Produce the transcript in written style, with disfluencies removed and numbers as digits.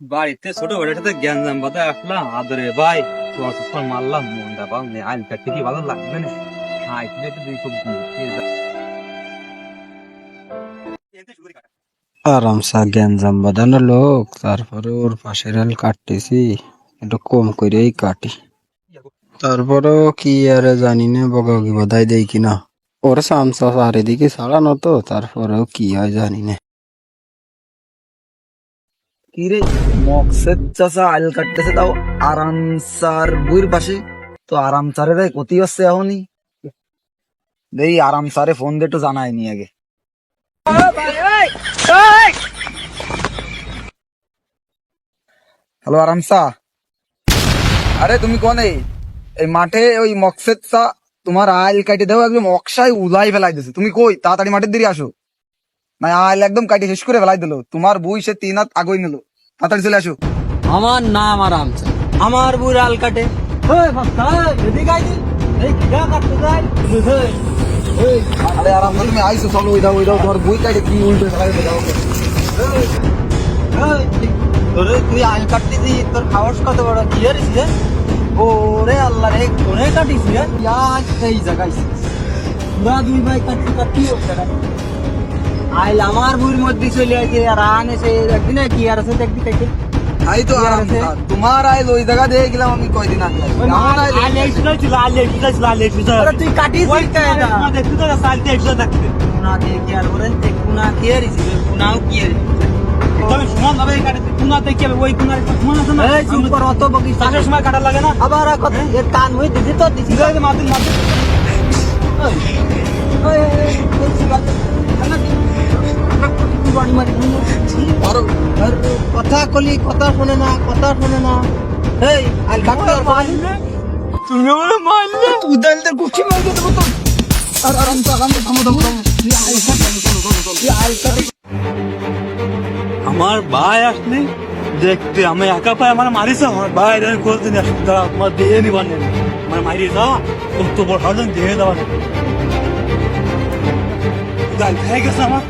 বাড়িতে ছোট ভাইটার সাথে গ্যাঞ্জাম বাধা আসলাম আদরে ভাই তোর মারলাম মনটা পাও নে আইল কাটতে কি ভালো লাগবে না হাই তুই একটু দুই খুব আরামসা গ্যাঞ্জাম বাঁধানো লোক, তারপরে ওর পাশের হাল কাটতেছি, একটু কম করেই কাটি। তারপরেও কি আরে জানি না বকাবকি বাধাই দেয় কিনা, ওর সামসা চারিদিকে ছাড়ানো তো, তারপরেও কি হয় জানি না। কিরে মকসেদ চাচা আইল কাটতেছে, তাও আরামসার বুইর পাশে। তো আরামসারে রে ক্ষতি হচ্ছে এখনই। দেই আরামসারে ফোন দিয়ে একটু জানায়নি আগে। হ্যালো আরামসা, আরে তুমি কোনে? এই মাঠে ওই মকসেদ চা তোমার আইল কাটে দেও, একদম অক্সায় উলাই ফেলাই দিছে। তুমি কই তাড়াতাড়ি মাঠের দিকে আসো, না আইল একদম কাটে শেষ করে ফেলাই দিলো। তোমার বই সে 3 হাত আগই নিল, তাড়াতাড়ি চলে আসো। আমার নাম আরামসা, আমার বুড় আল কাটে আরে আরামসা তুমি আইসো, চলো ওই দাও তোমার বই কাটে কি উল্টো ফেলাই দাও। তুই আল কাটতেছি, তোর খাওয়াস কত বড় কি রে? ওরে আল্লাহ রে, কোনে কাটিস রে? এই জায়গায় পুরা দুই ভাই কাটি আইল আমার বুড়ির মধ্যে চলে আছে আর আন এসে একদিন কি আর আছে দেখবি দেখি আই তো আরামসা তোমার আইল ওই জায়গা দিয়ে গেলাম আমি কয়দিন আগে। আমার আইল আরে তুই কাটিস দেখতে তো সালতে একশো থাকতে কুনা দিয়ে কি আর বলেন কুনা কি আর কুনাও কি আর তবে সমান ভাবে কাটে কুনা দেখি ওই কুনার সমান আছে না। এই চুপ কর, অত বকিস চাষের সময় কাটা লাগে না। আবার কত এর কান হয়ে দিছি তো দিছি। মাতুন কথা কলি কথা শোনে না, কথা শোনে না। এই আইল কাটতে তুমি বলে মারলে উদালতে কুচি মারতে দেবো তো। আর আরামসা থামো থামো থামো। তুই আইল কাট, তুই আইল কাট। আমার ভাই আসলে দেখতে আমি একা পাই আমার মারিস আমার ভাই করতে নিয়ে আসতে আমার দিয়ে নিবার নেই আমার মারিয়ে যাওয়া কত বড় হার্জন দিয়ে দেওয়া গাল খেয়ে গেছে আমার